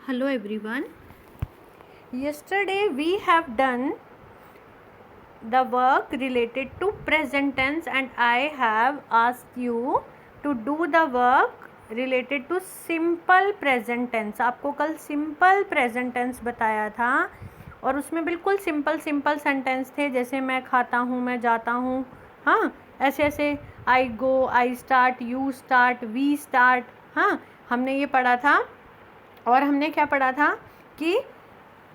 Hello everyone. Yesterday we have done the work related to present tense and I have asked you to do the work related to simple present tense. आपको कल simple present tense बताया था और उसमें बिल्कुल simple sentence थे, जैसे मैं खाता हूँ, मैं जाता हूँ, हाँ ऐसे ऐसे, I go, I start, you start, we start, हाँ हमने ये पढ़ा था। और हमने क्या पढ़ा था कि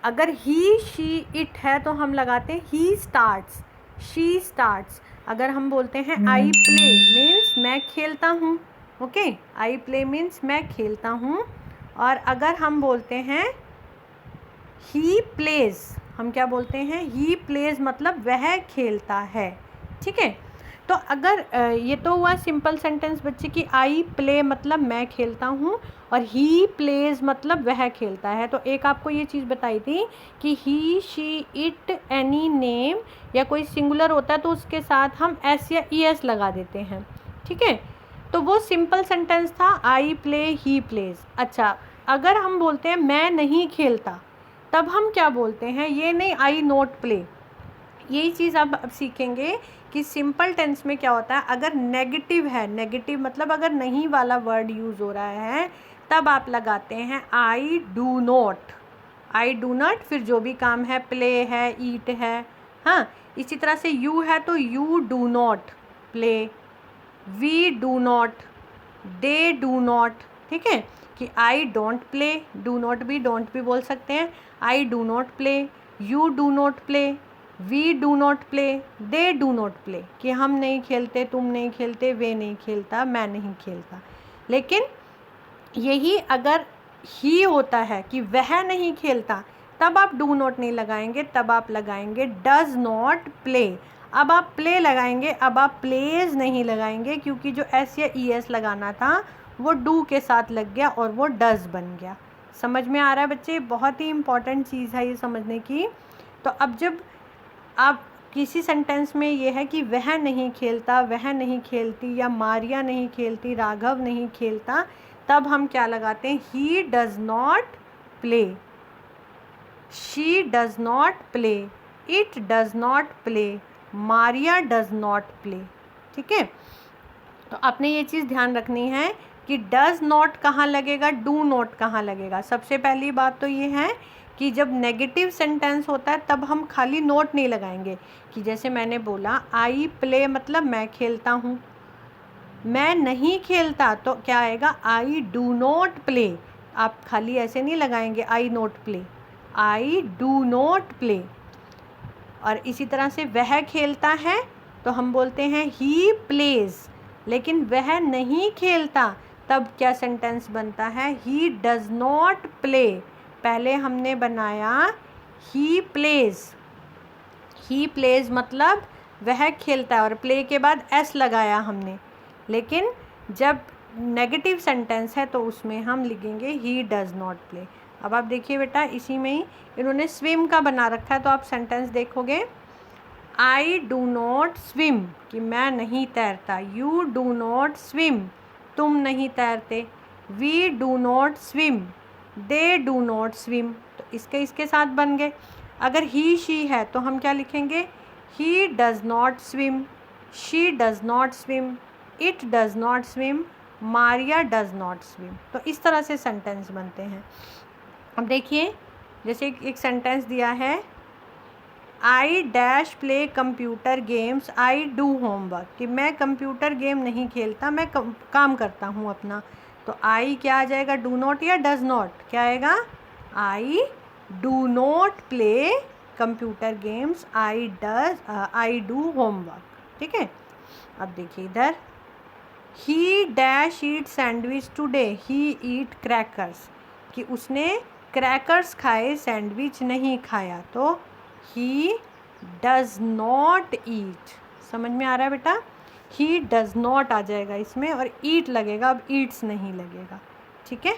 अगर ही शी इट है तो हम लगाते हैं ही स्टार्ट्स, शी स्टार्ट्स। अगर हम बोलते हैं आई प्ले मीन्स मैं खेलता हूँ, ओके, आई प्ले मीन्स मैं खेलता हूँ। और अगर हम बोलते हैं ही प्लेज, हम क्या बोलते हैं, ही प्लेज मतलब वह खेलता है, ठीक है। तो अगर ये तो हुआ सिंपल सेंटेंस बच्चे की, आई प्ले मतलब मैं खेलता हूँ और ही प्लेज मतलब वह खेलता है। तो एक आपको ये चीज़ बताई थी कि ही शी इट एनी नेम या कोई सिंगुलर होता है तो उसके साथ हम एस या ई एस लगा देते हैं, ठीक है। तो वो सिंपल सेंटेंस था आई प्ले ही प्लेज। अच्छा, अगर हम बोलते हैं मैं नहीं खेलता तब हम क्या बोलते हैं, ये नहीं आई नोट प्ले। यही चीज़ अब सीखेंगे कि सिंपल टेंस में क्या होता है। अगर नेगेटिव है, नेगेटिव मतलब अगर नहीं वाला वर्ड यूज़ हो रहा है तब आप लगाते हैं I do not, I do not, फिर जो भी काम है, प्ले है, ईट है, हाँ। इसी तरह से यू है तो you do not play, we do not, they do not, ठीक है। कि I don't play, do not भी बोल सकते हैं, I do not play, you do not play, we do not play, they do not play, कि हम नहीं खेलते, तुम नहीं खेलते, वे नहीं खेलता, मैं नहीं खेलता। लेकिन यही अगर ही होता है कि वह नहीं खेलता तब आप डू नॉट नहीं लगाएंगे, तब आप लगाएंगे डज नॉट प्ले। अब आप प्ले लगाएंगे, अब आप प्लेज नहीं लगाएंगे, क्योंकि जो एस या ई एस लगाना था वो डू के साथ लग गया और वो डज बन गया। समझ में आ रहा है बच्चे? बहुत ही इम्पॉर्टेंट चीज़ है ये समझने की। तो अब जब आप किसी सेंटेंस में ये है कि वह नहीं खेलता, वह नहीं खेलती, या मारिया नहीं खेलती, राघव नहीं खेलता, तब हम क्या लगाते हैं, he does not play, she does not play, it does not play, Maria does not play, ठीक है। तो आपने ये चीज़ ध्यान रखनी है कि डज नॉट कहाँ लगेगा, डू नॉट कहाँ लगेगा। सबसे पहली बात तो ये है कि जब नेगेटिव सेंटेंस होता है तब हम खाली नोट नहीं लगाएंगे, कि जैसे मैंने बोला आई प्ले मतलब मैं खेलता हूँ, मैं नहीं खेलता तो क्या आएगा, आई डू नॉट प्ले। आप खाली ऐसे नहीं लगाएंगे I not play, I do not play. और इसी तरह से वह खेलता है तो हम बोलते हैं ही प्लेज, लेकिन वह नहीं खेलता तब क्या सेंटेंस बनता है, ही डज नॉट प्ले। पहले हमने बनाया ही प्लेज, ही प्लेज मतलब वह खेलता है और प्ले के बाद एस लगाया हमने। लेकिन जब नेगेटिव सेंटेंस है तो उसमें हम लिखेंगे ही डज नॉट प्ले। अब आप देखिए बेटा, इसी में ही इन्होंने स्विम का बना रखा है, तो आप सेंटेंस देखोगे, आई डू नॉट स्विम कि मैं नहीं तैरता, यू डू नॉट स्विम तुम नहीं तैरते, we do not swim, they do not swim, तो इसके साथ बन गए। अगर ही शी है तो हम क्या लिखेंगे, he does not swim, she does not swim, it does not swim, Maria does not swim. तो इस तरह से सेंटेंस बनते हैं। अब देखिए, जैसे एक सेंटेंस दिया है, I dash play computer games, I do homework, कि मैं कंप्यूटर गेम नहीं खेलता, मैं काम करता हूँ अपना। तो आई क्या आ जाएगा, डू नॉट या डज नॉट, क्या आएगा, आई do not play computer games, I do homework, ठीक है। अब देखिए इधर, ही डैश ईट सैंडविच टुडे, ही ईट क्रैकर्स, कि उसने क्रैकर्स खाए, सैंडविच नहीं खाया, तो ही डज नॉट ईट। समझ में आ रहा है बेटा, ही डज नॉट आ जाएगा इसमें और ईट लगेगा, अब ईट्स नहीं लगेगा, ठीक है।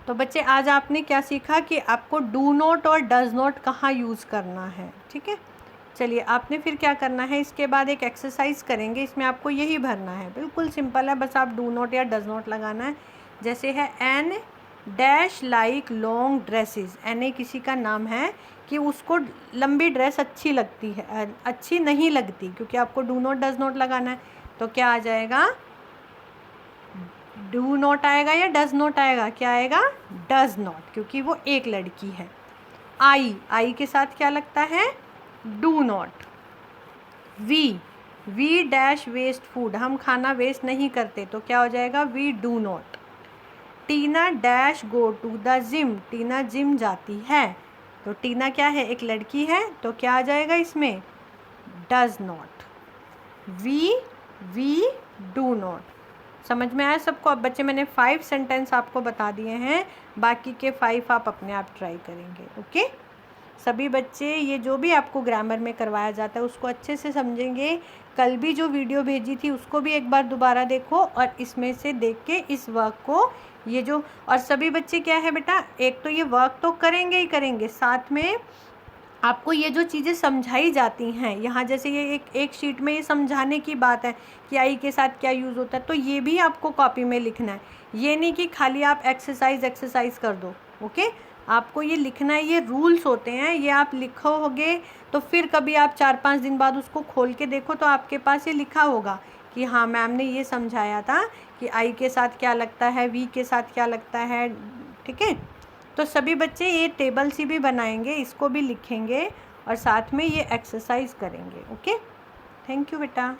तो बच्चे आज आपने क्या सीखा कि आपको डू नॉट और डज नॉट कहाँ यूज़ करना है, ठीक है। चलिए, आपने फिर क्या करना है, इसके बाद एक एक्सरसाइज करेंगे, इसमें आपको यही भरना है, बिल्कुल सिंपल है, बस आप डू नॉट या डज नॉट लगाना है। जैसे है, Ann dash like long dresses, यानी किसी का नाम है कि उसको लंबी ड्रेस अच्छी लगती है, अच्छी नहीं लगती, क्योंकि आपको डू नॉट डज नॉट लगाना है। तो क्या आ जाएगा, डू नॉट आएगा या डज नॉट आएगा, क्या आएगा, डज नॉट, क्योंकि वो एक लड़की है। आई के साथ क्या लगता है, do not. We dash waste food, हम खाना वेस्ट नहीं करते, तो क्या हो जाएगा, we do not. Tina dash go to the gym, Tina gym जाती है, तो टीना क्या है, एक लड़की है, तो क्या आ जाएगा इसमें, does not. We do not. समझ में आया सबको? अब बच्चे मैंने 5 सेंटेंस आपको बता दिए हैं, बाकी के 5 आप अपने आप ट्राई करेंगे। ओके, सभी बच्चे ये जो भी आपको ग्रामर में करवाया जाता है उसको अच्छे से समझेंगे। कल भी जो वीडियो भेजी थी उसको भी एक बार दोबारा देखो, और इसमें से देख के इस वर्क को, ये जो, और सभी बच्चे क्या है बेटा, एक तो ये वर्क तो करेंगे ही करेंगे, साथ में आपको ये जो चीज़ें समझाई जाती हैं यहाँ, जैसे ये एक शीट में ये समझाने की बात है कि आई के साथ क्या यूज़ होता है, तो ये भी आपको कॉपी में लिखना है। ये नहीं कि खाली आप एक्सरसाइज कर दो। ओके, आपको ये लिखना है, ये रूल्स होते हैं, ये आप लिखोगे तो फिर कभी आप 4-5 दिन बाद उसको खोल के देखो तो आपके पास ये लिखा होगा कि हाँ मैम ने ये समझाया था कि आई के साथ क्या लगता है, वी के साथ क्या लगता है। ठीक है, तो सभी बच्चे ये टेबल सी भी बनाएंगे, इसको भी लिखेंगे और साथ में ये एक्सरसाइज करेंगे। ओके, थैंक यू बेटा।